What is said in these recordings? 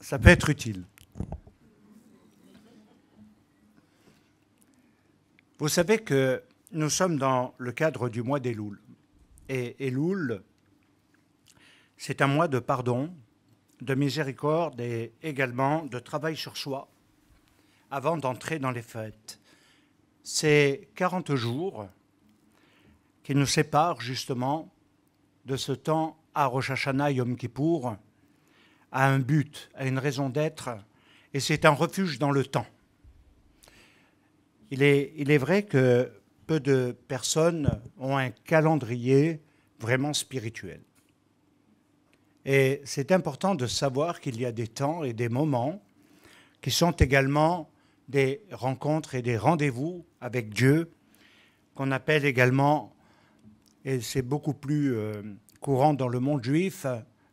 ça peut être utile. Vous savez que nous sommes dans le cadre du mois d'Elul. Et Elul, c'est un mois de pardon, de miséricorde et également de travail sur soi avant d'entrer dans les fêtes. C'est 40 jours qui nous séparent justement de ce temps à Rosh Hashanah Yom Kippour, à un but, à une raison d'être, et c'est un refuge dans le temps. Il est vrai que peu de personnes ont un calendrier vraiment spirituel. Et c'est important de savoir qu'il y a des temps et des moments qui sont également des rencontres et des rendez-vous avec Dieu, qu'on appelle également, et c'est beaucoup plus courant dans le monde juif,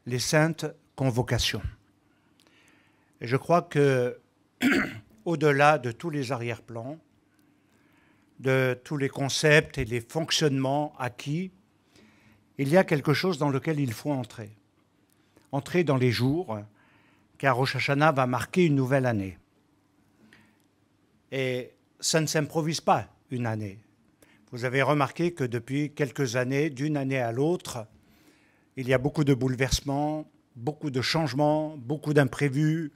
les saintes convocations. Et je crois que, au-delà de tous les arrière-plans, de tous les concepts et les fonctionnements acquis, il y a quelque chose dans lequel il faut entrer. Entrer dans les jours, car Rosh Hashanah va marquer une nouvelle année. Et ça ne s'improvise pas, une année. Vous avez remarqué que depuis quelques années, d'une année à l'autre, il y a beaucoup de bouleversements, beaucoup de changements, beaucoup d'imprévus.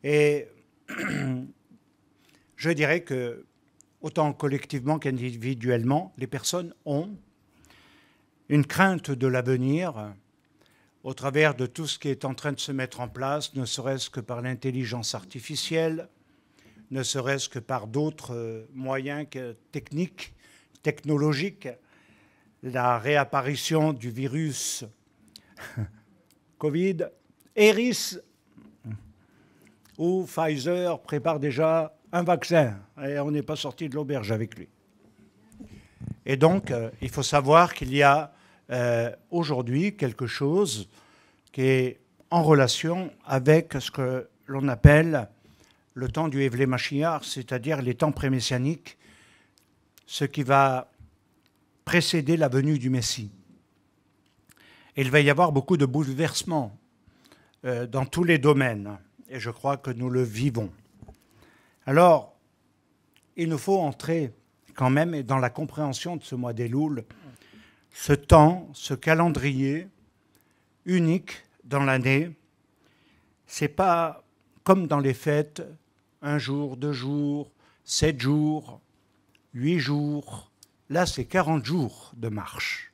Et je dirais que, autant collectivement qu'individuellement, les personnes ont une crainte de l'avenir au travers de tout ce qui est en train de se mettre en place, ne serait-ce que par l'intelligence artificielle, ne serait-ce que par d'autres moyens techniques, technologiques, la réapparition du virus Covid, Eris ou Pfizer prépare déjà un vaccin et on n'est pas sorti de l'auberge avec lui. Et donc, il faut savoir qu'il y a aujourd'hui quelque chose qui est en relation avec ce que l'on appelle le temps du Évlé Mashiach, c'est-à-dire les temps prémessianiques, ce qui va précéder la venue du Messie. Et il va y avoir beaucoup de bouleversements dans tous les domaines, et je crois que nous le vivons. Alors, il nous faut entrer quand même dans la compréhension de ce mois d'Elul, ce temps, ce calendrier unique dans l'année. Ce n'est pas comme dans les fêtes, 1 jour, 2 jours, 7 jours, 8 jours. Là, c'est 40 jours de marche.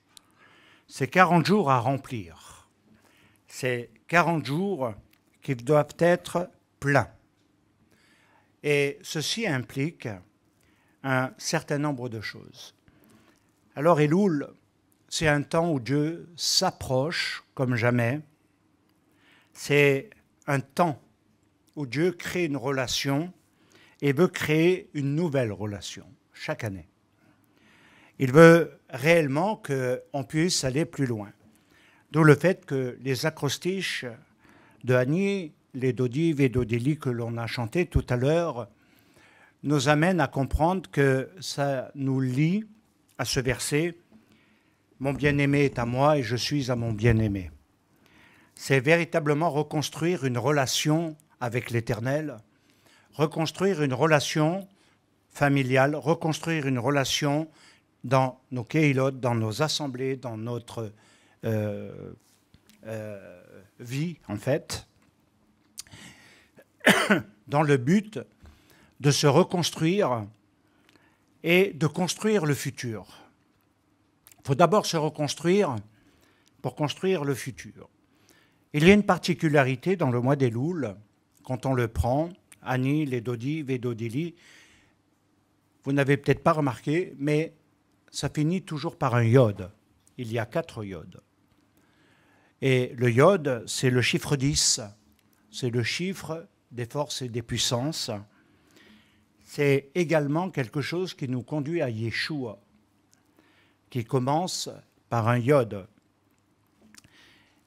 C'est 40 jours à remplir. C'est 40 jours qui doivent être pleins. Et ceci implique un certain nombre de choses. Alors, Elul, c'est un temps où Dieu s'approche comme jamais. C'est un temps où Dieu crée une relation et veut créer une nouvelle relation chaque année. Il veut réellement qu'on puisse aller plus loin. D'où le fait que les acrostiches de Annie, les Dodi et Dodili que l'on a chantés tout à l'heure, nous amènent à comprendre que ça nous lie à ce verset « Mon bien-aimé est à moi et je suis à mon bien-aimé ». C'est véritablement reconstruire une relation avec l'Éternel, reconstruire une relation familiale, reconstruire une relation dans nos keilot, dans nos assemblées, dans notre vie, en fait, dans le but de se reconstruire et de construire le futur. Il faut d'abord se reconstruire pour construire le futur. Il y a une particularité dans le mois d'Elul, quand on le prend, Ani, les Dodi, Vedodili, vous n'avez peut-être pas remarqué, mais ça finit toujours par un yod. Il y a 4 yods. Et le yod, c'est le chiffre 10, c'est le chiffre des forces et des puissances. C'est également quelque chose qui nous conduit à Yeshua, qui commence par un yod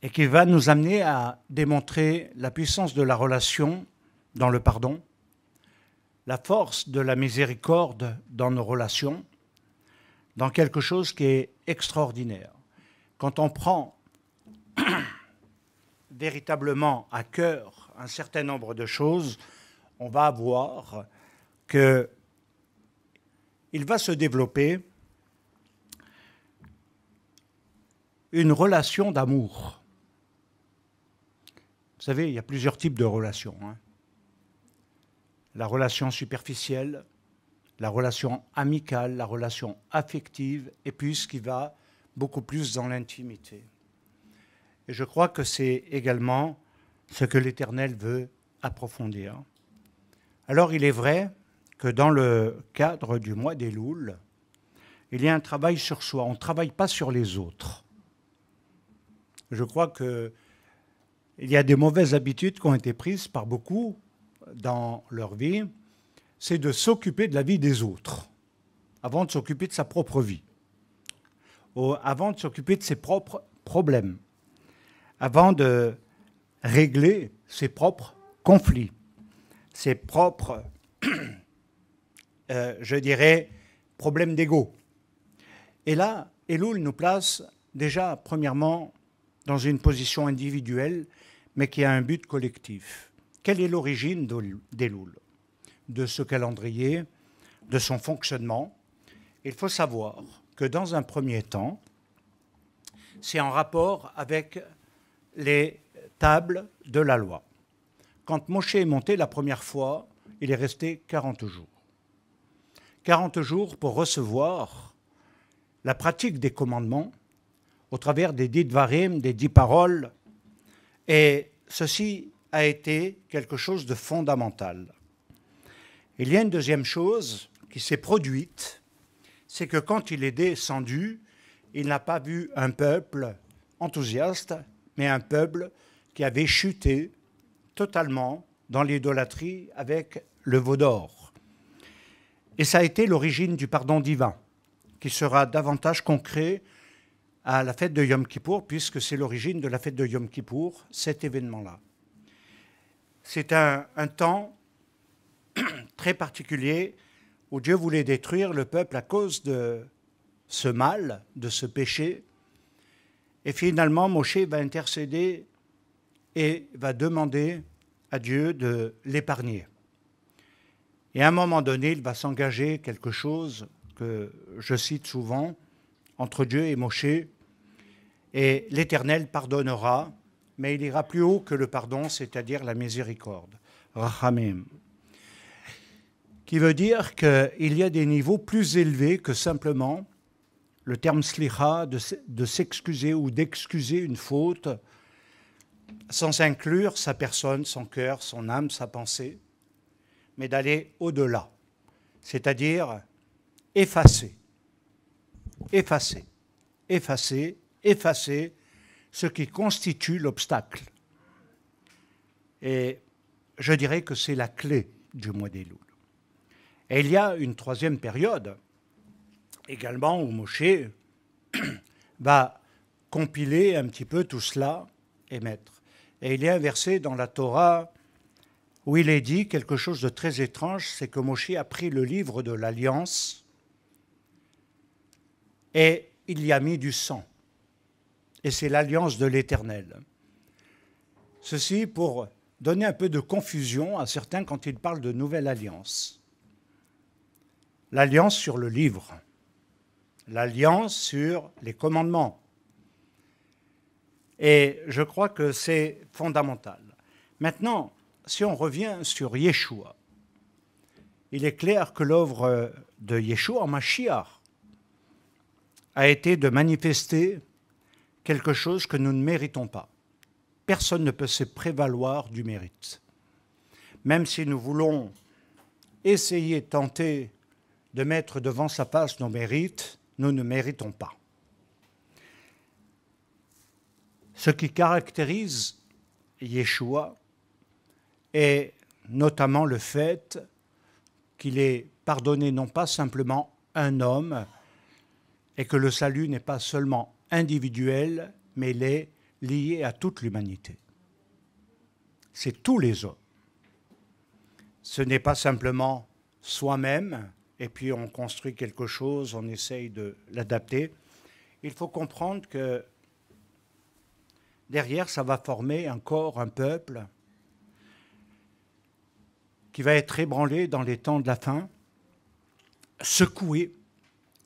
et qui va nous amener à démontrer la puissance de la relation dans le pardon, la force de la miséricorde dans nos relations, dans quelque chose qui est extraordinaire. Quand on prend véritablement à cœur un certain nombre de choses, on va voir qu'il va se développer une relation d'amour. Vous savez, il y a plusieurs types de relations. La relation superficielle, la relation amicale, la relation affective, et puis ce qui va beaucoup plus dans l'intimité. Et je crois que c'est également ce que l'Éternel veut approfondir. Alors il est vrai que dans le cadre du mois d'Elul, il y a un travail sur soi. On ne travaille pas sur les autres. Je crois qu'il y a des mauvaises habitudes qui ont été prises par beaucoup dans leur vie, c'est de s'occuper de la vie des autres avant de s'occuper de sa propre vie, avant de s'occuper de ses propres problèmes, avant de régler ses propres conflits, ses propres, je dirais, problèmes d'ego. Et là, Elul nous place déjà, premièrement, dans une position individuelle, mais qui a un but collectif. Quelle est l'origine d'Elul, de ce calendrier, de son fonctionnement? Il faut savoir que dans un premier temps, c'est en rapport avec les tables de la loi. Quand Moshe est monté la première fois, il est resté 40 jours. 40 jours pour recevoir la pratique des commandements au travers des 10 dvarim, des 10 paroles. Et ceci a été quelque chose de fondamental. Il y a une deuxième chose qui s'est produite, c'est que quand il est descendu, il n'a pas vu un peuple enthousiaste, mais un peuple qui avait chuté totalement dans l'idolâtrie avec le veau d'or. Et ça a été l'origine du pardon divin, qui sera davantage concret à la fête de Yom Kippour, puisque c'est l'origine de la fête de Yom Kippour, cet événement-là. C'est un temps très particulier où Dieu voulait détruire le peuple à cause de ce mal, de ce péché. Et finalement, Moshe va intercéder et va demander à Dieu de l'épargner. Et à un moment donné, il va s'engager quelque chose que je cite souvent, entre Dieu et Moshe, et l'Éternel pardonnera, mais il ira plus haut que le pardon, c'est-à-dire la miséricorde, Rachamim, qui veut dire qu'il y a des niveaux plus élevés que simplement le terme slicha, de s'excuser ou d'excuser une faute, sans inclure sa personne, son cœur, son âme, sa pensée, mais d'aller au-delà, c'est-à-dire effacer ce qui constitue l'obstacle. Et je dirais que c'est la clé du mois d'Elul. Et il y a une troisième période, également, où Moshe va compiler un petit peu tout cela et mettre. Et il y a un verset dans la Torah où il est dit quelque chose de très étrange, c'est que Moshe a pris le livre de l'Alliance et il y a mis du sang. Et c'est l'Alliance de l'Éternel. Ceci pour donner un peu de confusion à certains quand ils parlent de nouvelle alliance. L'alliance sur le livre, l'alliance sur les commandements. Et je crois que c'est fondamental. Maintenant, si on revient sur Yeshua, il est clair que l'œuvre de Yeshua, Mashiach, a été de manifester quelque chose que nous ne méritons pas. Personne ne peut se prévaloir du mérite. Même si nous voulons essayer, tenter de mettre devant sa face nos mérites, nous ne méritons pas. Ce qui caractérise Yeshua est notamment le fait qu'il est pardonné non pas simplement un homme et que le salut n'est pas seulement individuel, mais il est lié à toute l'humanité. C'est tous les hommes. Ce n'est pas simplement soi-même, et puis on construit quelque chose, on essaye de l'adapter. Il faut comprendre que derrière, ça va former un corps, un peuple qui va être ébranlé dans les temps de la fin, secoué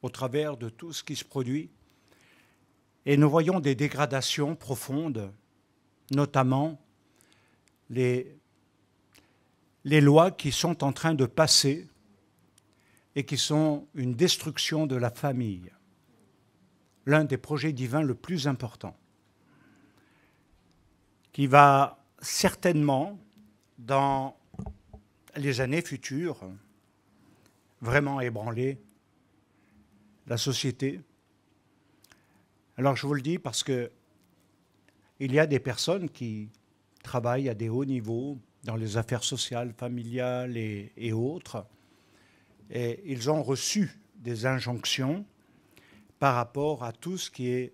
au travers de tout ce qui se produit. Et nous voyons des dégradations profondes, notamment les lois qui sont en train de passer et qui sont une destruction de la famille. L'un des projets divins le plus important, qui va certainement, dans les années futures, vraiment ébranler la société. Alors je vous le dis parce que il y a des personnes qui travaillent à des hauts niveaux dans les affaires sociales, familiales et autres, et ils ont reçu des injonctions par rapport à tout ce qui est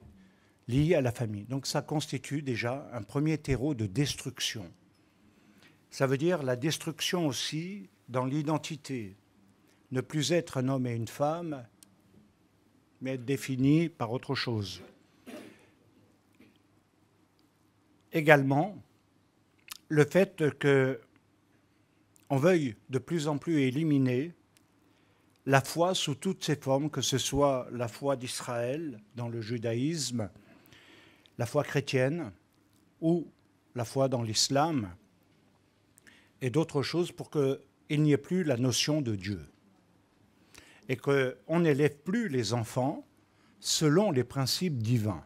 lié à la famille. Donc ça constitue déjà un premier terreau de destruction. Ça veut dire la destruction aussi dans l'identité. Ne plus être un homme et une femme, mais être défini par autre chose. Également, le fait qu'on veuille de plus en plus éliminer la foi sous toutes ses formes, que ce soit la foi d'Israël dans le judaïsme, la foi chrétienne ou la foi dans l'islam, et d'autres choses pour qu'il n'y ait plus la notion de Dieu. Et qu'on n'élève plus les enfants selon les principes divins.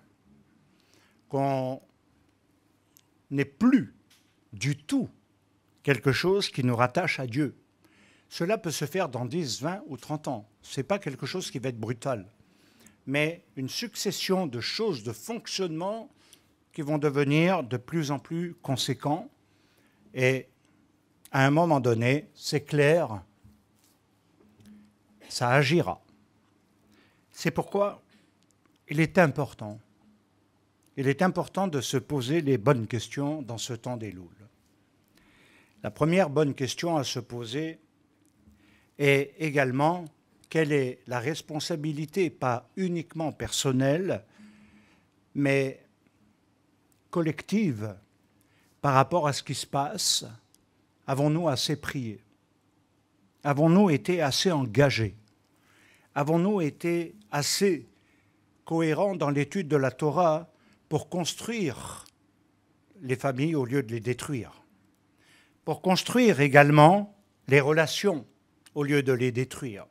Qu'on n'ait plus du tout quelque chose qui nous rattache à Dieu. Cela peut se faire dans 10, 20 ou 30 ans. Ce n'est pas quelque chose qui va être brutal. Mais une succession de choses, de fonctionnements qui vont devenir de plus en plus conséquents. Et à un moment donné, c'est clair, ça agira. C'est pourquoi il est important de se poser les bonnes questions dans ce temps d'Elul. La première bonne question à se poser est également quelle est la responsabilité, pas uniquement personnelle, mais collective par rapport à ce qui se passe. Avons-nous assez prié? Avons-nous été assez engagés? Avons-nous été assez cohérents dans l'étude de la Torah pour construire les familles au lieu de les détruire? Pour construire également les relations au lieu de les détruire.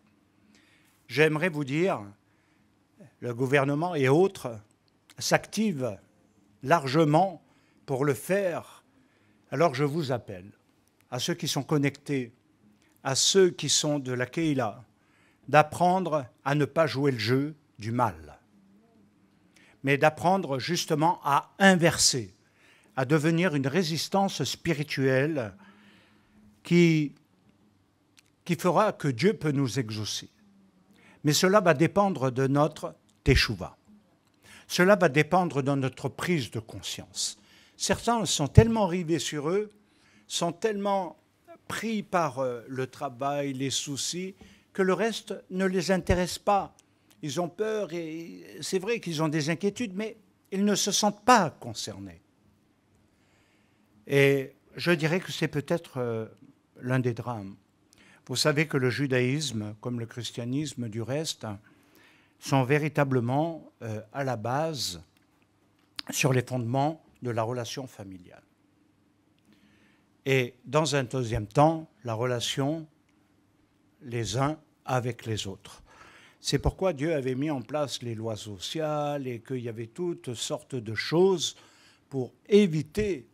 J'aimerais vous dire, le gouvernement et autres s'activent largement pour le faire. Alors je vous appelle, à ceux qui sont connectés, à ceux qui sont de la Keïla, d'apprendre à ne pas jouer le jeu du mal, mais d'apprendre justement à inverser, à devenir une résistance spirituelle qui fera que Dieu peut nous exaucer. Mais cela va dépendre de notre teshuva. Cela va dépendre de notre prise de conscience. Certains sont tellement rivés sur eux, sont tellement pris par le travail, les soucis, que le reste ne les intéresse pas. Ils ont peur et c'est vrai qu'ils ont des inquiétudes, mais ils ne se sentent pas concernés. Et je dirais que c'est peut-être l'un des drames. Vous savez que le judaïsme, comme le christianisme du reste, sont véritablement à la base sur les fondements de la relation familiale. Et dans un deuxième temps, la relation les uns avec les autres. C'est pourquoi Dieu avait mis en place les lois sociales et qu'il y avait toutes sortes de choses pour éviter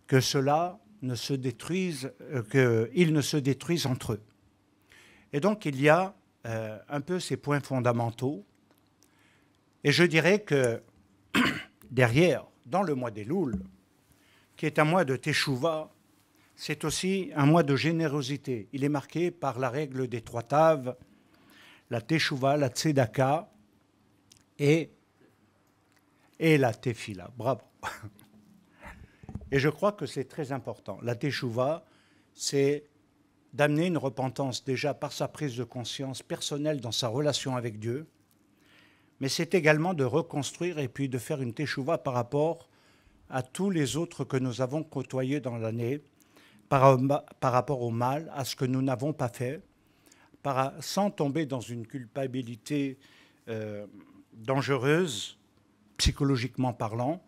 que cela ne se détruise, qu'ils ne se détruisent entre eux. Et donc il y a un peu ces points fondamentaux. Et je dirais que derrière, dans le mois d'Elul, qui est un mois de Teshuvah, c'est aussi un mois de générosité. Il est marqué par la règle des 3 taves, la Teshuvah, la Tzedaka et la Tefila. Bravo. Et je crois que c'est très important. La Teshuvah, c'est d'amener une repentance déjà par sa prise de conscience personnelle dans sa relation avec Dieu, mais c'est également de reconstruire et puis de faire une Teshuvah par rapport à tous les autres que nous avons côtoyés dans l'année par rapport au mal, à ce que nous n'avons pas fait, sans tomber dans une culpabilité dangereuse, psychologiquement parlant,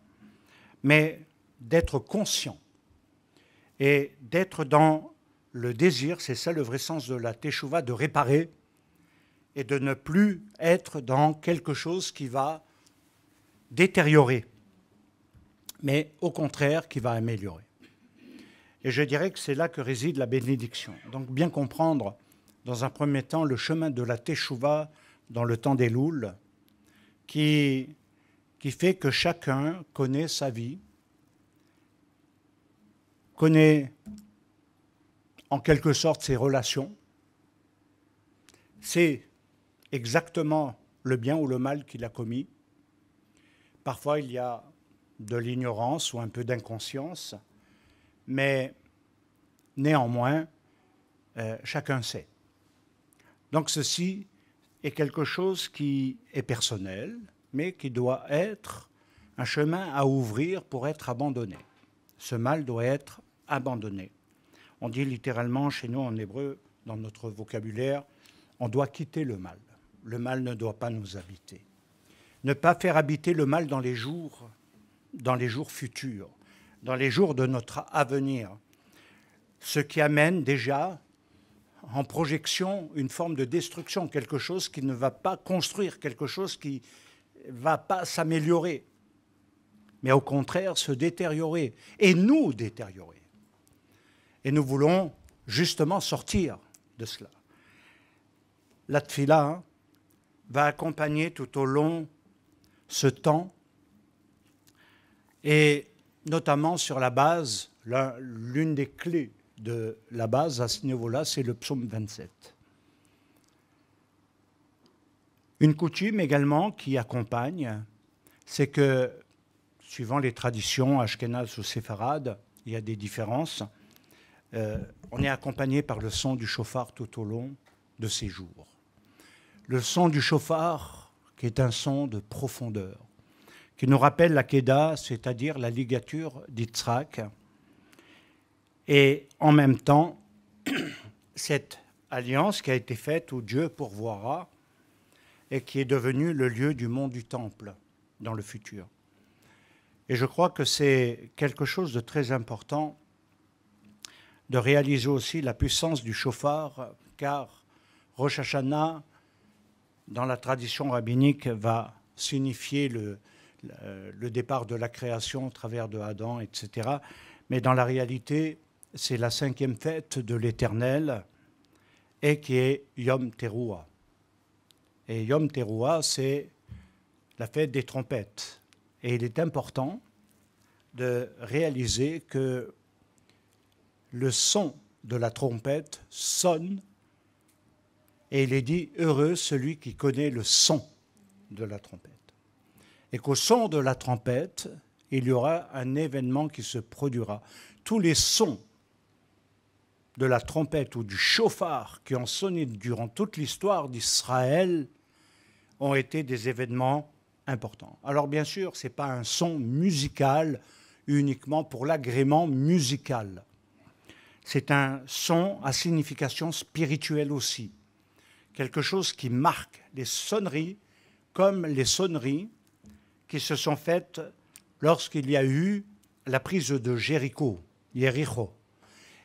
mais d'être conscient et d'être dans le désir, c'est ça le vrai sens de la teshuva, de réparer et de ne plus être dans quelque chose qui va détériorer, mais au contraire qui va améliorer. Et je dirais que c'est là que réside la bénédiction. Donc bien comprendre, dans un premier temps, le chemin de la teshuva dans le temps des louls, qui fait que chacun connaît sa vie, connaît en quelque sorte ses relations, sait exactement le bien ou le mal qu'il a commis. Parfois, il y a de l'ignorance ou un peu d'inconscience, mais néanmoins, chacun sait. Donc ceci est quelque chose qui est personnel, mais qui doit être un chemin à ouvrir pour être abandonné. Ce mal doit être abandonné. On dit littéralement chez nous en hébreu, dans notre vocabulaire, on doit quitter le mal. Le mal ne doit pas nous habiter. Ne pas faire habiter le mal dans les jours futurs, dans les jours de notre avenir. Ce qui amène déjà en projection une forme de destruction, quelque chose qui ne va pas construire, quelque chose qui ne va pas s'améliorer, mais au contraire se détériorer, et nous détériorer. Et nous voulons justement sortir de cela. La tfila va accompagner tout au long ce temps, et notamment sur la base, l'une des clés de la base à ce niveau-là, c'est le psaume 27. Une coutume également qui accompagne, c'est que, suivant les traditions ashkénazes ou séfarades, il y a des différences, on est accompagné par le son du shofar tout au long de ces jours. Le son du shofar, qui est un son de profondeur, qui nous rappelle la Kéda, c'est-à-dire la ligature d'Yitzhak, et en même temps, cette alliance qui a été faite où Dieu pourvoira et qui est devenue le lieu du mont du Temple dans le futur. Et je crois que c'est quelque chose de très important de réaliser aussi la puissance du shofar, car Rosh Hashanah, dans la tradition rabbinique, va signifier le départ de la création au travers de Adam, etc. Mais dans la réalité, c'est la 5e fête de l'Éternel et qui est Yom Teruah. Et Yom Teruah, c'est la fête des trompettes. Et il est important de réaliser que le son de la trompette sonne et il est dit « Heureux celui qui connaît le son de la trompette ». Et qu'au son de la trompette, il y aura un événement qui se produira. Tous les sons de la trompette ou du shofar qui ont sonné durant toute l'histoire d'Israël ont été des événements importants. Alors bien sûr, ce n'est pas un son musical uniquement pour l'agrément musical. C'est un son à signification spirituelle aussi. Quelque chose qui marque les sonneries comme les sonneries qui se sont faites lorsqu'il y a eu la prise de Jéricho.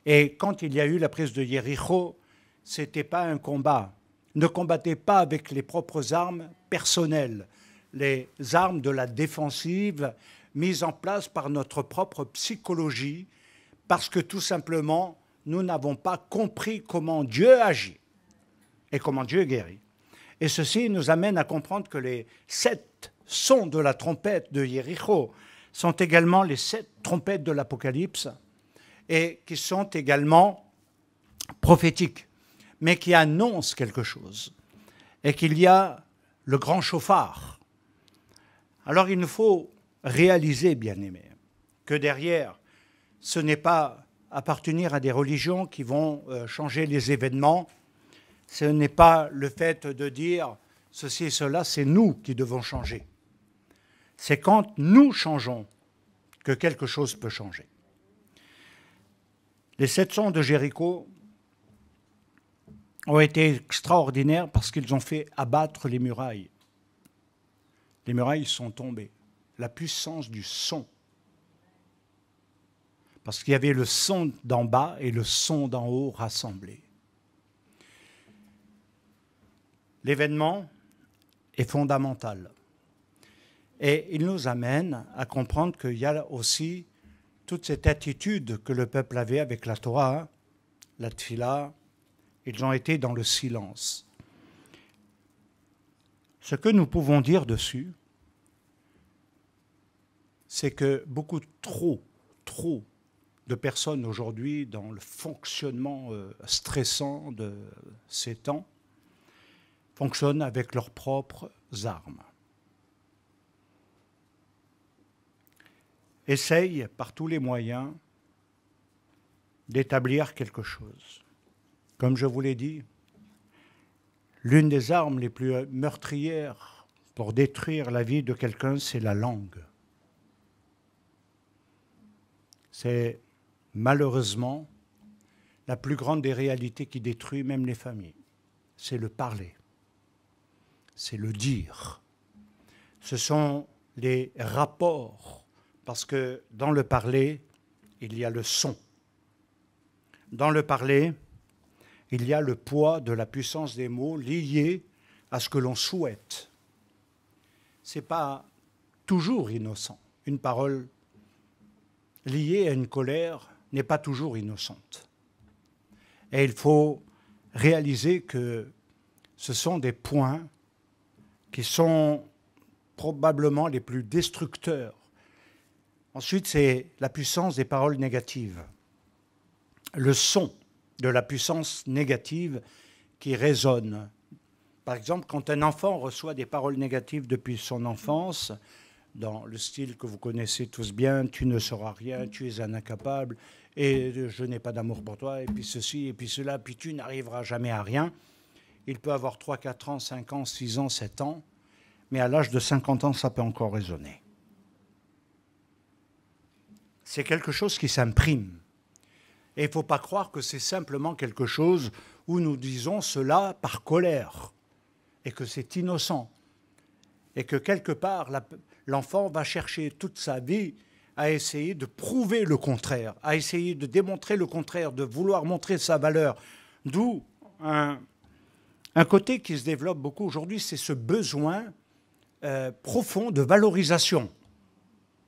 Et quand il y a eu la prise de Jéricho, ce n'était pas un combat. Ne combattez pas avec les propres armes personnelles, les armes de la défensive mises en place par notre propre psychologie, parce que tout simplement, nous n'avons pas compris comment Dieu agit et comment Dieu guérit. Et ceci nous amène à comprendre que les 7 sons de la trompette de Jéricho sont également les 7 trompettes de l'Apocalypse et qui sont également prophétiques, mais qui annoncent quelque chose. Et qu'il y a le grand chauffard. Alors il nous faut réaliser, bien-aimés, que derrière, ce n'est pas appartenir à des religions qui vont changer les événements, ce n'est pas le fait de dire ceci et cela, c'est nous qui devons changer. C'est quand nous changeons que quelque chose peut changer. Les 700 de Jéricho ont été extraordinaires parce qu'ils ont fait abattre les murailles. Les murailles sont tombées. La puissance du son. Parce qu'il y avait le son d'en bas et le son d'en haut rassemblés. L'événement est fondamental. Et il nous amène à comprendre qu'il y a aussi toute cette attitude que le peuple avait avec la Torah, la Tfila. Ils ont été dans le silence. Ce que nous pouvons dire dessus, c'est que beaucoup trop de personnes aujourd'hui, dans le fonctionnement stressant de ces temps, fonctionnent avec leurs propres armes. Essayent par tous les moyens d'établir quelque chose. Comme je vous l'ai dit, l'une des armes les plus meurtrières pour détruire la vie de quelqu'un, c'est la langue. C'est malheureusement la plus grande des réalités qui détruit même les familles. C'est le parler, c'est le dire. Ce sont les rapports, parce que dans le parler, il y a le son. Dans le parler, il y a le poids de la puissance des mots liés à ce que l'on souhaite. Ce n'est pas toujours innocent. Une parole liée à une colère n'est pas toujours innocente. Et il faut réaliser que ce sont des points qui sont probablement les plus destructeurs. Ensuite, c'est la puissance des paroles négatives. Le son de la puissance négative qui résonne. Par exemple, quand un enfant reçoit des paroles négatives depuis son enfance, dans le style que vous connaissez tous bien, tu ne sauras rien, tu es un incapable, et je n'ai pas d'amour pour toi, et puis ceci, et puis cela, puis tu n'arriveras jamais à rien. Il peut avoir 3, 4 ans, 5 ans, 6 ans, 7 ans, mais à l'âge de 50 ans, ça peut encore résonner. C'est quelque chose qui s'imprime. Et il ne faut pas croire que c'est simplement quelque chose où nous disons cela par colère, et que c'est innocent, et que quelque part, l'enfant va chercher toute sa vie à essayer de prouver le contraire, à essayer de démontrer le contraire, de vouloir montrer sa valeur. D'où un côté qui se développe beaucoup aujourd'hui, c'est ce besoin profond de valorisation.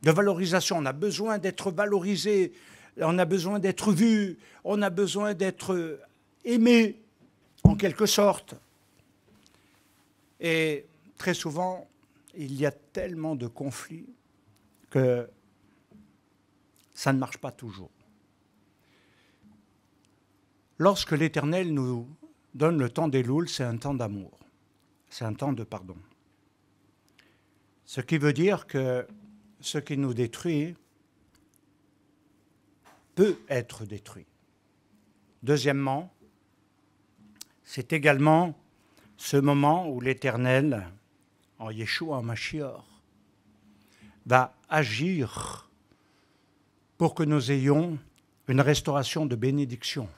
De valorisation, on a besoin d'être valorisé, on a besoin d'être vu, on a besoin d'être aimé, en quelque sorte. Et très souvent, il y a tellement de conflits que ça ne marche pas toujours. Lorsque l'Éternel nous donne le temps d'Elul, c'est un temps d'amour, c'est un temps de pardon. Ce qui veut dire que ce qui nous détruit peut être détruit. Deuxièmement, c'est également ce moment où l'Éternel, en Yeshua HaMashiach, va agir pour que nous ayons une restauration de bénédiction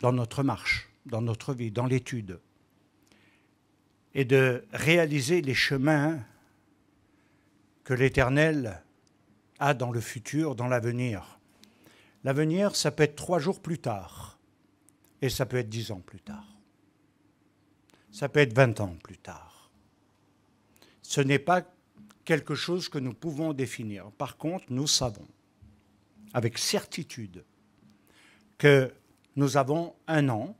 dans notre marche, dans notre vie, dans l'étude, et de réaliser les chemins que l'Éternel a dans le futur, dans l'avenir. L'avenir, ça peut être 3 jours plus tard, et ça peut être 10 ans plus tard. Ça peut être 20 ans plus tard. Ce n'est pas quelque chose que nous pouvons définir. Par contre, nous savons, avec certitude, que nous avons un an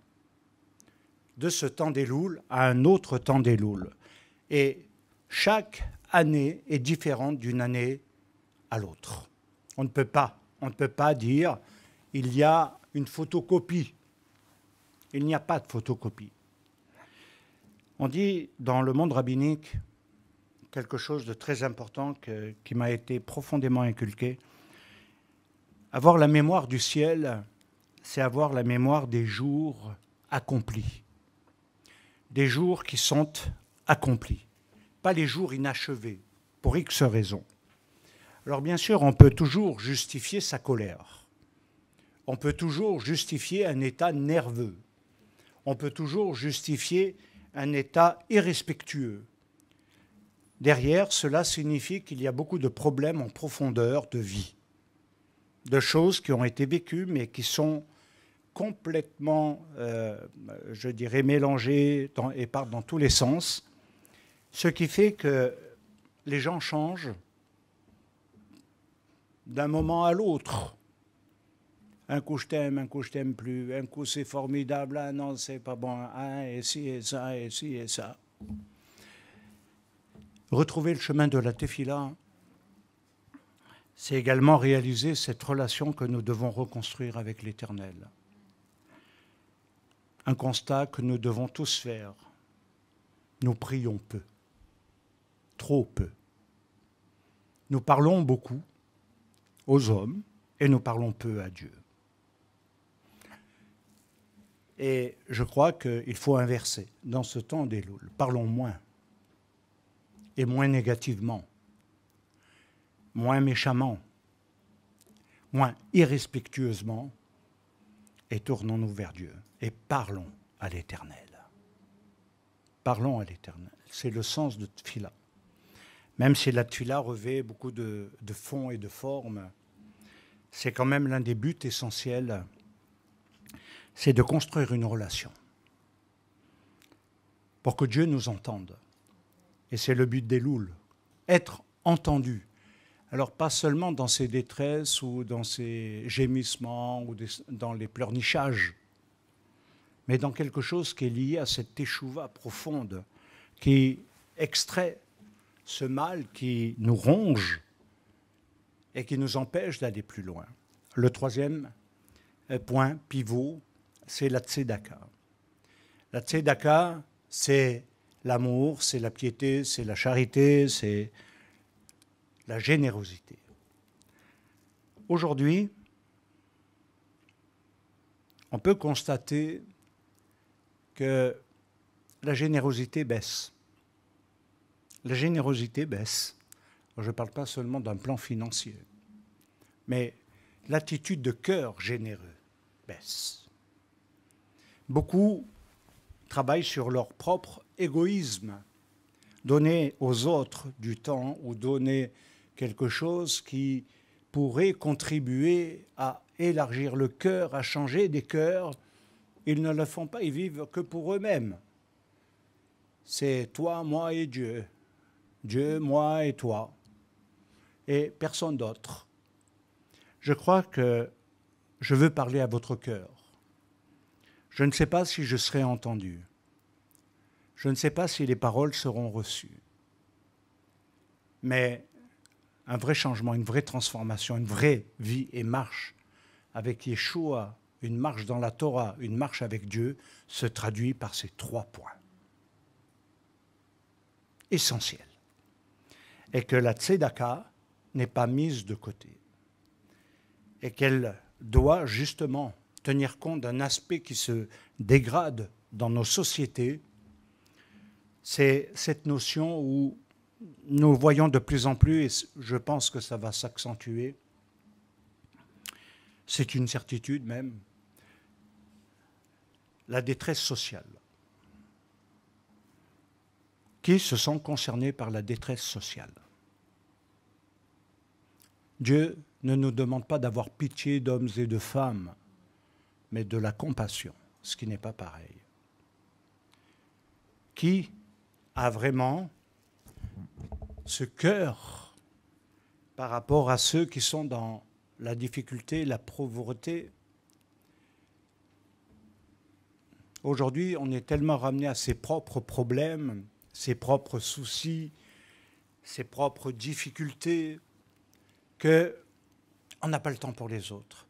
de ce temps d'Elul à un autre temps d'Elul. Et chaque année est différente d'une année à l'autre. On ne peut pas dire il y a une photocopie. Il n'y a pas de photocopie. On dit dans le monde rabbinique quelque chose de très important qui m'a été profondément inculqué. Avoir la mémoire du ciel, c'est avoir la mémoire des jours accomplis. Des jours qui sont accomplis. Pas les jours inachevés, pour X raisons. Alors bien sûr, on peut toujours justifier sa colère. On peut toujours justifier un état nerveux. On peut toujours justifier un état irrespectueux. Derrière, cela signifie qu'il y a beaucoup de problèmes en profondeur de vie, de choses qui ont été vécues mais qui sont complètement, je dirais, mélangées et partent dans tous les sens, ce qui fait que les gens changent d'un moment à l'autre. Un coup je t'aime plus, un coup c'est formidable, ah non c'est pas bon, ah et ci et ça, et ci et ça. Retrouver le chemin de la tefila, c'est également réaliser cette relation que nous devons reconstruire avec l'Éternel. Un constat que nous devons tous faire. Nous prions peu, trop peu. Nous parlons beaucoup aux hommes et nous parlons peu à Dieu. Et je crois qu'il faut inverser. Dans ce temps d'Elul, parlons moins. Et moins négativement. Moins méchamment. Moins irrespectueusement. Et tournons-nous vers Dieu. Et parlons à l'Éternel. Parlons à l'Éternel. C'est le sens de Tfila. Même si la Tfila revêt beaucoup de fond et de forme, c'est quand même l'un des buts essentiels, c'est de construire une relation pour que Dieu nous entende. Et c'est le but d'Elul, être entendu. Alors pas seulement dans ses détresses ou dans ses gémissements ou dans les pleurnichages, mais dans quelque chose qui est lié à cette teshuva profonde qui extrait ce mal qui nous ronge et qui nous empêche d'aller plus loin. Le troisième point pivot, c'est la tzedaka. La tzedaka, c'est l'amour, c'est la piété, c'est la charité, c'est la générosité. Aujourd'hui, on peut constater que la générosité baisse. La générosité baisse. Je ne parle pas seulement d'un plan financier, mais l'attitude de cœur généreux baisse. Beaucoup travaillent sur leur propre égoïsme, donner aux autres du temps ou donner quelque chose qui pourrait contribuer à élargir le cœur, à changer des cœurs. Ils ne le font pas, ils vivent que pour eux-mêmes. C'est toi, moi et Dieu. Dieu, moi et toi. Et personne d'autre. Je crois que je veux parler à votre cœur. Je ne sais pas si je serai entendu. Je ne sais pas si les paroles seront reçues. Mais un vrai changement, une vraie transformation, une vraie vie et marche avec Yeshua, une marche dans la Torah, une marche avec Dieu, se traduit par ces 3 points essentiels. Et que la tzedaka n'est pas mise de côté. Et qu'elle doit justement tenir compte d'un aspect qui se dégrade dans nos sociétés. C'est cette notion où nous voyons de plus en plus, et je pense que ça va s'accentuer, c'est une certitude même, la détresse sociale. Qui se sont concernés par la détresse sociale? Dieu ne nous demande pas d'avoir pitié d'hommes et de femmes, mais de la compassion, ce qui n'est pas pareil. Qui a vraiment ce cœur par rapport à ceux qui sont dans la difficulté, la pauvreté? Aujourd'hui, on est tellement ramené à ses propres problèmes, ses propres soucis, ses propres difficultés, qu'on n'a pas le temps pour les autres.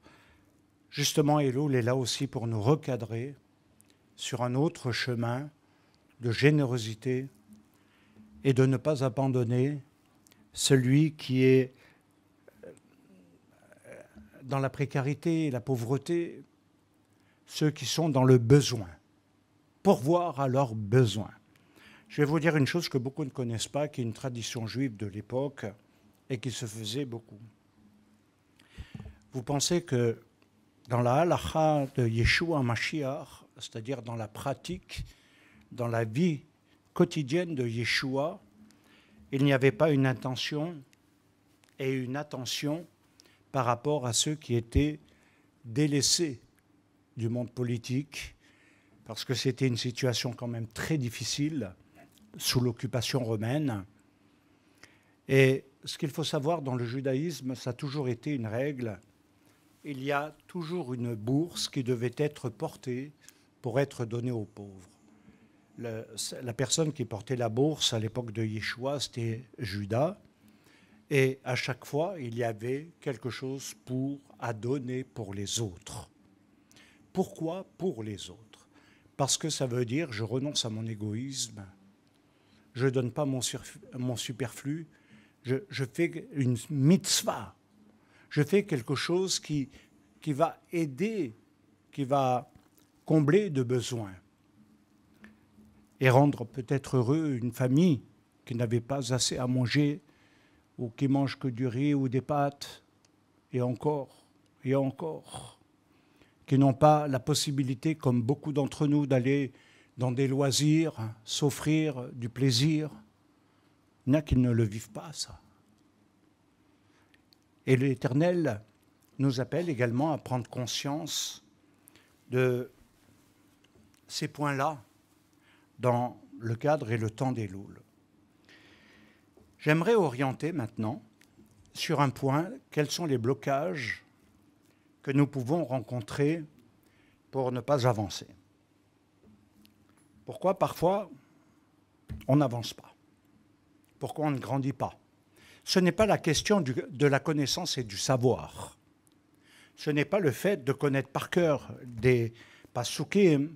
Justement, Elul est là aussi pour nous recadrer sur un autre chemin de générosité et de ne pas abandonner celui qui est dans la précarité et la pauvreté, ceux qui sont dans le besoin, pourvoir à leurs besoins. Je vais vous dire une chose que beaucoup ne connaissent pas, qui est une tradition juive de l'époque, et qui se faisait beaucoup. Vous pensez que dans la halakha de Yeshua Mashiach, c'est-à-dire dans la pratique, dans la vie quotidienne de Yeshua, il n'y avait pas une intention et une attention par rapport à ceux qui étaient délaissés du monde politique, parce que c'était une situation quand même très difficile sous l'occupation romaine. Et ce qu'il faut savoir dans le judaïsme, ça a toujours été une règle. Il y a toujours une bourse qui devait être portée pour être donnée aux pauvres. La personne qui portait la bourse à l'époque de Yeshua, c'était Judas. Et à chaque fois, il y avait quelque chose à donner pour les autres. Pourquoi pour les autres? Parce que ça veut dire je renonce à mon égoïsme, je ne donne pas mon superflu, je fais une mitzvah, je fais quelque chose qui va aider, qui va combler de besoins et rendre peut-être heureux une famille qui n'avait pas assez à manger ou qui mange que du riz ou des pâtes, et encore, qui n'ont pas la possibilité, comme beaucoup d'entre nous, d'aller dans des loisirs, s'offrir du plaisir. Il y en a qui ne le vivent pas, ça. Et l'Éternel nous appelle également à prendre conscience de ces points-là dans le cadre et le temps des Louls. J'aimerais orienter maintenant sur un point, quels sont les blocages que nous pouvons rencontrer pour ne pas avancer. Pourquoi parfois on n'avance pas? Pourquoi on ne grandit pas? Ce n'est pas la question de la connaissance et du savoir. Ce n'est pas le fait de connaître par cœur des pasukim,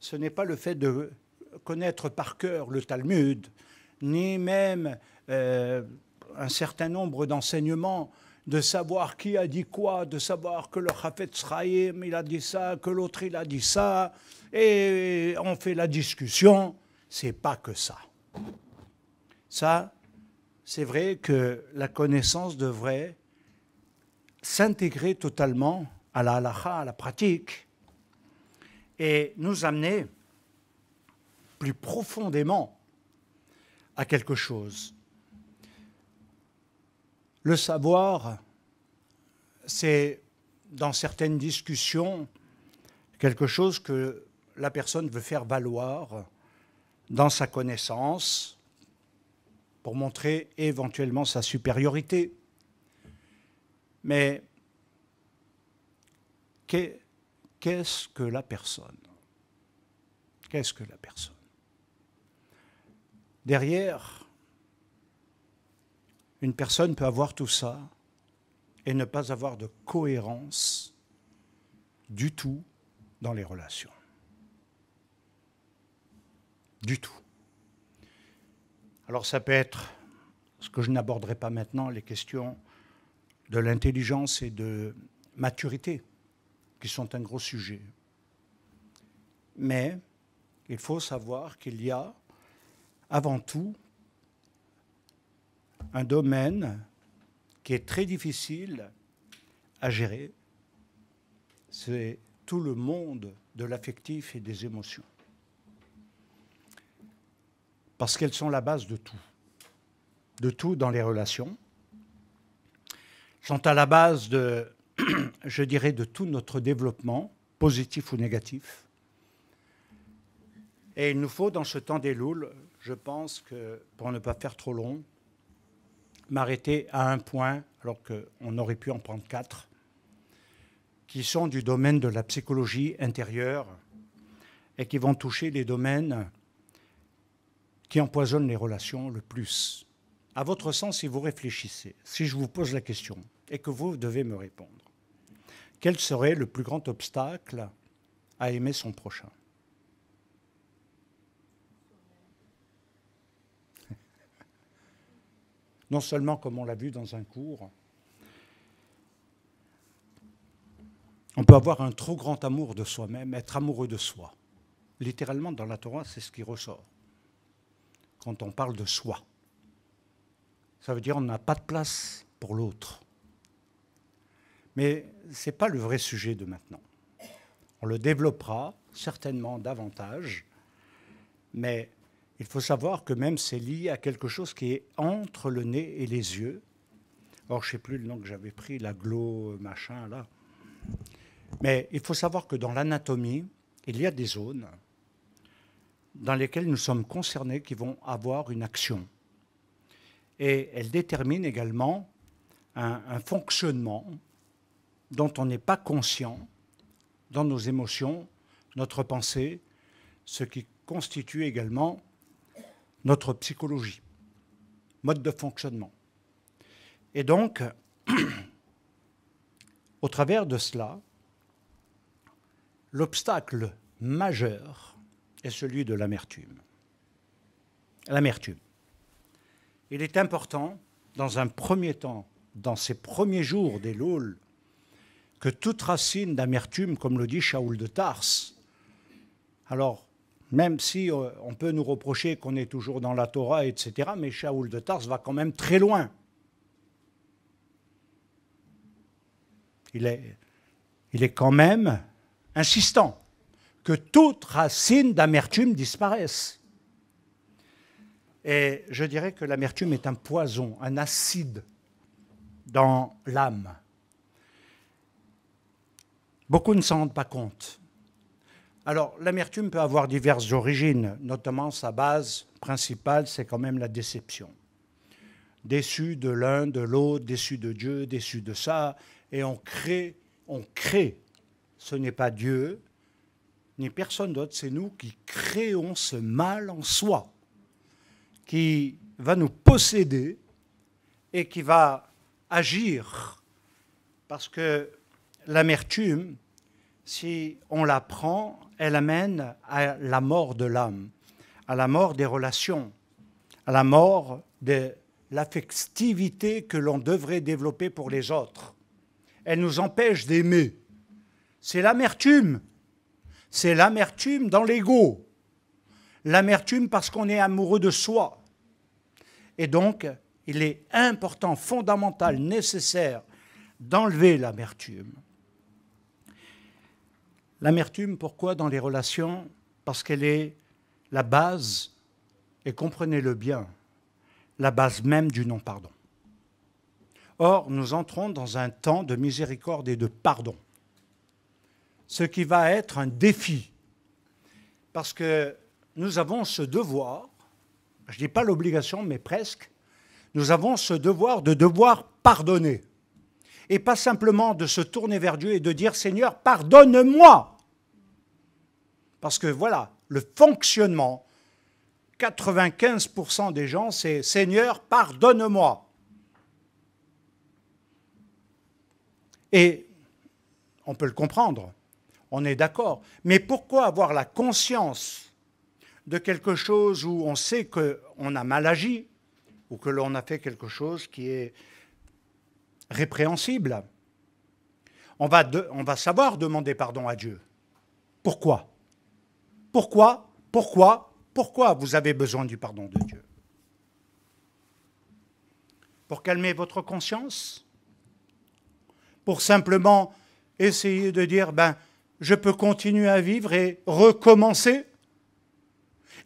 ce n'est pas le fait de connaître par cœur le Talmud, ni même un certain nombre d'enseignements, de savoir qui a dit quoi, de savoir que le Chafetz Chaim, il a dit ça, que l'autre, il a dit ça, et on fait la discussion. C'est pas que ça. Ça, c'est vrai que la connaissance devrait s'intégrer totalement à la halakha, à la pratique, et nous amener plus profondément à quelque chose. Le savoir, c'est, dans certaines discussions, quelque chose que la personne veut faire valoir dans sa connaissance pour montrer éventuellement sa supériorité. Mais qu'est-ce que la personne? Qu'est-ce que la personne? Derrière, une personne peut avoir tout ça et ne pas avoir de cohérence du tout dans les relations. Du tout. Alors ça peut être, ce que je n'aborderai pas maintenant, les questions de l'intelligence et de maturité, qui sont un gros sujet. Mais il faut savoir qu'il y a, avant tout, un domaine qui est très difficile à gérer, c'est tout le monde de l'affectif et des émotions. Parce qu'elles sont la base de tout dans les relations, sont à la base de, je dirais, de tout notre développement, positif ou négatif. Et il nous faut, dans ce temps des Louls, je pense que, pour ne pas faire trop long, m'arrêter à un point, alors qu'on aurait pu en prendre 4, qui sont du domaine de la psychologie intérieure et qui vont toucher les domaines qui empoisonnent les relations le plus. À votre sens, si vous réfléchissez, si je vous pose la question et que vous devez me répondre, quel serait le plus grand obstacle à aimer son prochain? Non seulement, comme on l'a vu dans un cours, on peut avoir un trop grand amour de soi-même, être amoureux de soi. Littéralement, dans la Torah, c'est ce qui ressort quand on parle de soi. Ça veut dire qu'on n'a pas de place pour l'autre. Mais ce n'est pas le vrai sujet de maintenant. On le développera certainement davantage, mais il faut savoir que même c'est lié à quelque chose qui est entre le nez et les yeux. Or, je ne sais plus le nom que j'avais pris, machin, là. Mais il faut savoir que dans l'anatomie, il y a des zones dans lesquelles nous sommes concernés qui vont avoir une action. Et elles déterminent également un fonctionnement dont on n'est pas conscient dans nos émotions, notre pensée, ce qui constitue également notre psychologie, mode de fonctionnement. Et donc, au travers de cela, l'obstacle majeur est celui de l'amertume. L'amertume. Il est important, dans un premier temps, dans ces premiers jours des Loul, que toute racine d'amertume, comme le dit Shaoul de Tars, alors, même si on peut nous reprocher qu'on est toujours dans la Torah, etc., mais Shaoul de Tars va quand même très loin. Il est quand même insistant que toute racine d'amertume disparaisse. Et je dirais que l'amertume est un poison, un acide dans l'âme. Beaucoup ne s'en rendent pas compte. Alors, l'amertume peut avoir diverses origines, notamment sa base principale, c'est quand même la déception. Déçu de l'un, de l'autre, déçu de Dieu, déçu de ça, et on crée. Ce n'est pas Dieu, ni personne d'autre, c'est nous qui créons ce mal en soi, qui va nous posséder et qui va agir. Parce que l'amertume, si on la prend, elle amène à la mort de l'âme, à la mort des relations, à la mort de l'affectivité que l'on devrait développer pour les autres. Elle nous empêche d'aimer. C'est l'amertume. C'est l'amertume dans l'ego. L'amertume parce qu'on est amoureux de soi. Et donc, il est important, fondamental, nécessaire d'enlever l'amertume. L'amertume, pourquoi dans les relations? Parce qu'elle est la base, et comprenez-le bien, la base même du non-pardon. Or, nous entrons dans un temps de miséricorde et de pardon, ce qui va être un défi, parce que nous avons ce devoir, je ne dis pas l'obligation, mais presque, nous avons ce devoir de devoir pardonner. Et pas simplement de se tourner vers Dieu et de dire « Seigneur, pardonne-moi ». Parce que voilà, le fonctionnement, 95% des gens, c'est « Seigneur, pardonne-moi ». Et on peut le comprendre, on est d'accord. Mais pourquoi avoir la conscience de quelque chose où on sait qu'on a mal agi ou que l'on a fait quelque chose qui est répréhensible? On va savoir demander pardon à Dieu. Pourquoi? Pourquoi vous avez besoin du pardon de Dieu? Pour calmer votre conscience? Pour simplement essayer de dire, je peux continuer à vivre et recommencer?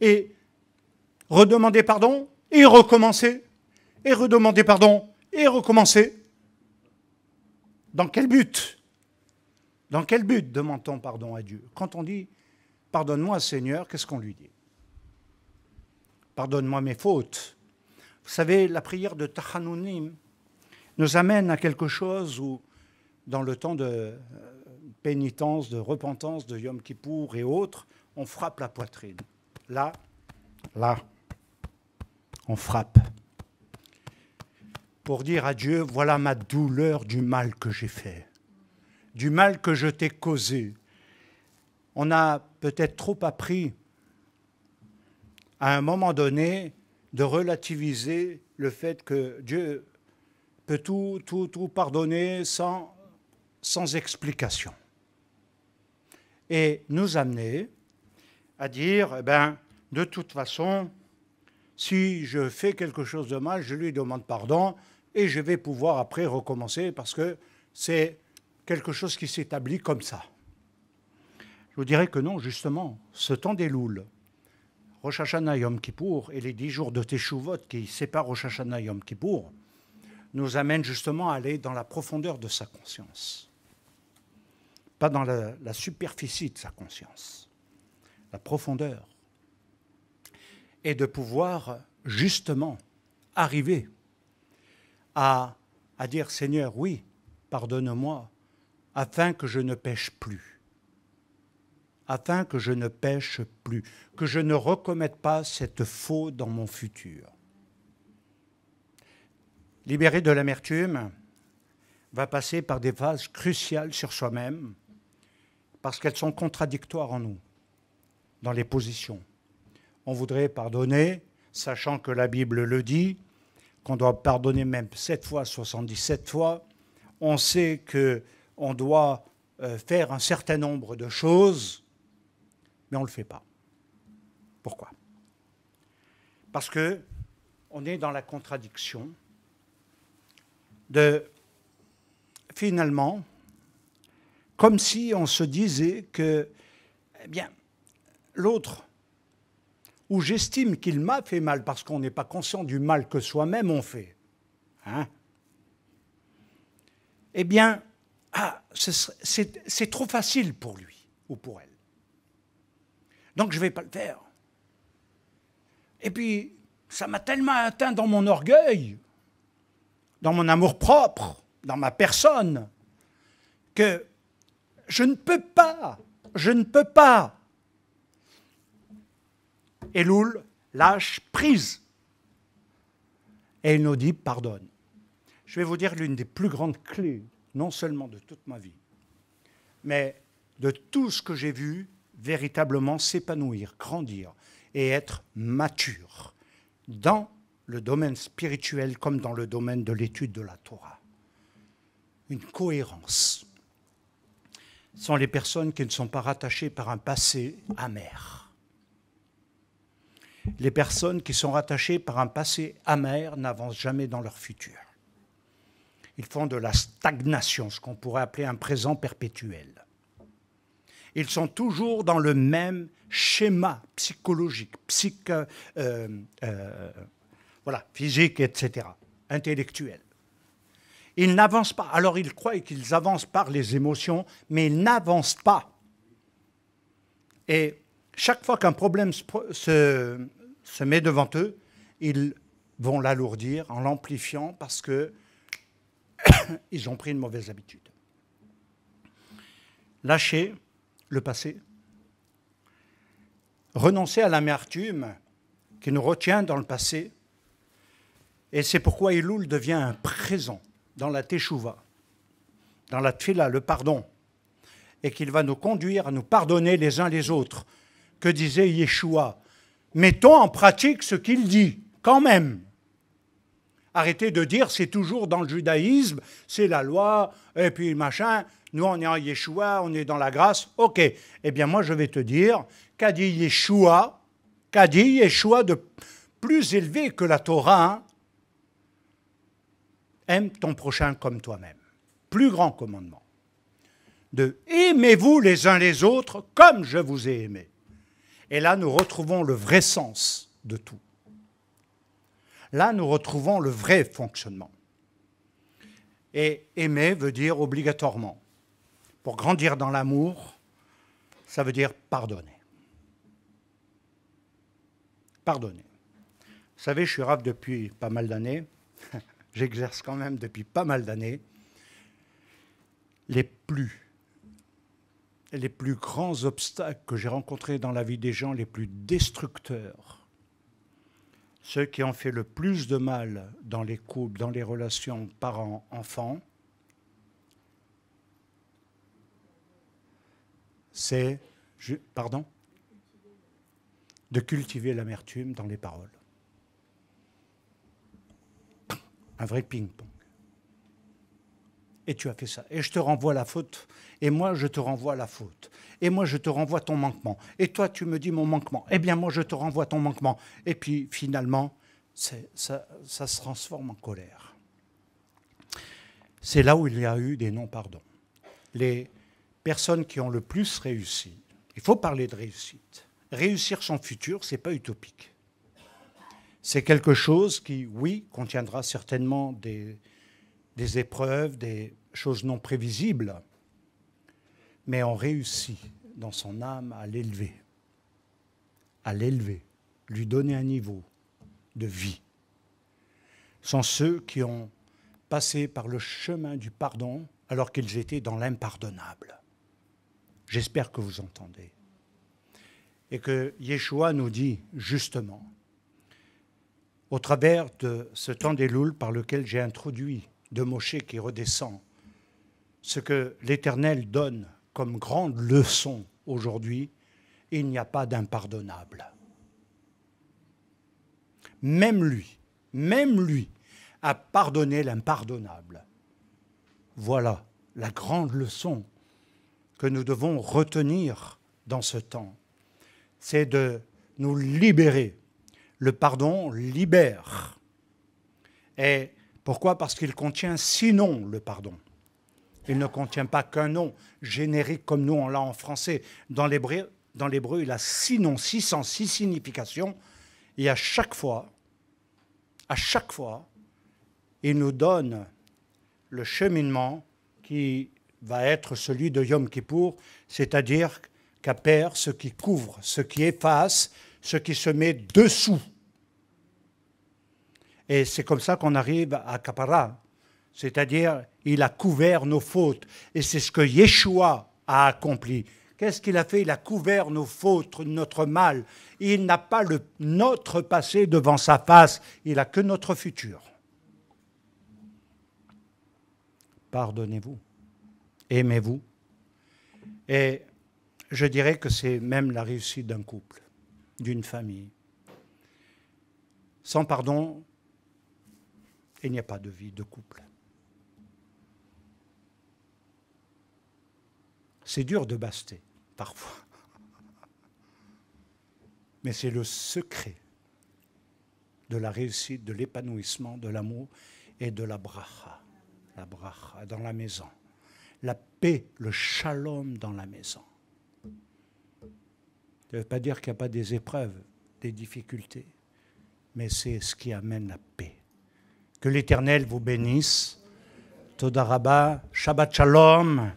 Et redemander pardon, et recommencer, et redemander pardon, et recommencer. Dans quel but? Dans quel but demande-t-on pardon à Dieu? Quand on dit « Pardonne-moi, Seigneur », qu'est-ce qu'on lui dit? Pardonne-moi mes fautes. Vous savez, la prière de Tachanounim nous amène à quelque chose où, dans le temps de pénitence, de repentance, de Yom Kippour et autres, on frappe la poitrine. Là, on frappe. Pour dire à Dieu, voilà ma douleur du mal que j'ai fait, du mal que je t'ai causé. On a peut-être trop appris, à un moment donné, de relativiser le fait que Dieu peut tout pardonner sans explication. Et nous amener à dire, de toute façon, Si je fais quelque chose de mal, je lui demande pardon et je vais pouvoir après recommencer parce que c'est quelque chose qui s'établit comme ça. Je vous dirais que non, justement, ce temps des louls, Rosh Hashanah Yom Kippour et les 10 jours de Teshuvot qui séparent Rosh Hashanah Yom Kippour nous amènent justement à aller dans la profondeur de sa conscience. Pas dans la superficie de sa conscience, la profondeur. Et de pouvoir justement arriver à dire Seigneur, oui, pardonne-moi, afin que je ne pêche plus. Afin que je ne pêche plus, que je ne recommette pas cette faute dans mon futur. Libéré de l'amertume va passer par des phases cruciales sur soi-même, parce qu'elles sont contradictoires en nous, dans les positions. On voudrait pardonner, sachant que la Bible le dit, qu'on doit pardonner même 7 fois, 77 fois. On sait qu'on doit faire un certain nombre de choses, mais on ne le fait pas. Pourquoi? Parce qu'on est dans la contradiction de, finalement, comme si on se disait que, eh bien, l'autre, où j'estime qu'il m'a fait mal parce qu'on n'est pas conscient du mal que soi-même on fait, hein, eh bien, c'est trop facile pour lui ou pour elle. Donc je ne vais pas le faire. Et puis, ça m'a tellement atteint dans mon orgueil, dans mon amour-propre, dans ma personne, que je ne peux pas. Elul lâche prise. Et il nous dit pardonne. Je vais vous dire l'une des plus grandes clés, non seulement de toute ma vie, mais de tout ce que j'ai vu véritablement s'épanouir, grandir et être mature dans le domaine spirituel comme dans le domaine de l'étude de la Torah. Une cohérence. Ce sont les personnes qui ne sont pas rattachées par un passé amer. Les personnes qui sont rattachées par un passé amer n'avancent jamais dans leur futur. Ils font de la stagnation, ce qu'on pourrait appeler un présent perpétuel. Ils sont toujours dans le même schéma psychologique, physique, etc., intellectuel. Ils n'avancent pas. Alors ils croient qu'ils avancent par les émotions, mais ils n'avancent pas. Et chaque fois qu'un problème se met devant eux, ils vont l'alourdir en l'amplifiant parce qu'ils ont pris une mauvaise habitude. Lâcher le passé, renoncer à l'amertume qui nous retient dans le passé, et c'est pourquoi Elul devient un présent dans la Teshuvah, dans la Tfila, le pardon, et qu'il va nous conduire à nous pardonner les uns les autres. Que disait Yeshua? Mettons en pratique ce qu'il dit, quand même. Arrêtez de dire c'est toujours dans le judaïsme, c'est la loi, et puis machin, nous on est en Yeshua, on est dans la grâce. Ok, eh bien moi je vais te dire, qu'a dit Yeshua de plus élevé que la Torah, hein? Aime ton prochain comme toi-même. Plus grand commandement. De aimez-vous les uns les autres comme je vous ai aimé. Et là, nous retrouvons le vrai sens de tout. Là, nous retrouvons le vrai fonctionnement. Et aimer veut dire obligatoirement. Pour grandir dans l'amour, ça veut dire pardonner. Pardonner. Vous savez, je suis rav depuis pas mal d'années. J'exerce quand même depuis pas mal d'années. Les plus grands obstacles que j'ai rencontrés dans la vie des gens, les plus destructeurs, ceux qui ont fait le plus de mal dans les couples, dans les relations parents-enfants, c'est, de cultiver l'amertume dans les paroles. Un vrai ping-pong. et tu as fait ça. Et je te renvoie la faute, et moi je te renvoie la faute. Et moi je te renvoie ton manquement. Et toi tu me dis mon manquement. Eh bien moi je te renvoie ton manquement. Et puis finalement, ça se transforme en colère. C'est là où il y a eu des non-pardons. Les personnes qui ont le plus réussi, il faut parler de réussite. Réussir son futur, ce n'est pas utopique. C'est quelque chose qui, oui, contiendra certainement des épreuves, des choses non prévisibles, mais on réussit dans son âme à l'élever, lui donner un niveau de vie. Ce sont ceux qui ont passé par le chemin du pardon alors qu'ils étaient dans l'impardonnable. J'espère que vous entendez. Et que Yeshua nous dit justement, au travers de ce temps d'Elul par lequel j'ai introduit de Moshe qui redescend, ce que l'Éternel donne comme grande leçon aujourd'hui, il n'y a pas d'impardonnable. Même lui a pardonné l'impardonnable. Voilà la grande leçon que nous devons retenir dans ce temps. C'est de nous libérer. Le pardon libère. Et pourquoi ? Parce qu'il contient 6 noms, le pardon. Il ne contient pas qu'un nom générique comme nous on l'a en français. Dans l'hébreu, il a 6 noms, 6 sens, 6 significations. Et à chaque fois, il nous donne le cheminement qui va être celui de Yom Kippour, c'est-à-dire Kaper, ce qui couvre, ce qui efface, ce qui se met dessous. Et c'est comme ça qu'on arrive à Kapara, c'est-à-dire il a couvert nos fautes. Et c'est ce que Yeshua a accompli. Qu'est-ce qu'il a fait ? Il a couvert nos fautes, notre mal. Il n'a pas notre passé devant sa face, il n'a que notre futur. Pardonnez-vous, aimez-vous. Et je dirais que c'est même la réussite d'un couple, d'une famille. Sans pardon, il n'y a pas de vie de couple. C'est dur de baster, parfois. Mais c'est le secret de la réussite, de l'épanouissement, de l'amour et de la bracha. La bracha dans la maison. La paix, le shalom dans la maison. Ça ne veut pas dire qu'il n'y a pas des épreuves, des difficultés, mais c'est ce qui amène la paix. Que l'Éternel vous bénisse. Toda Rabba, Shabbat Shalom.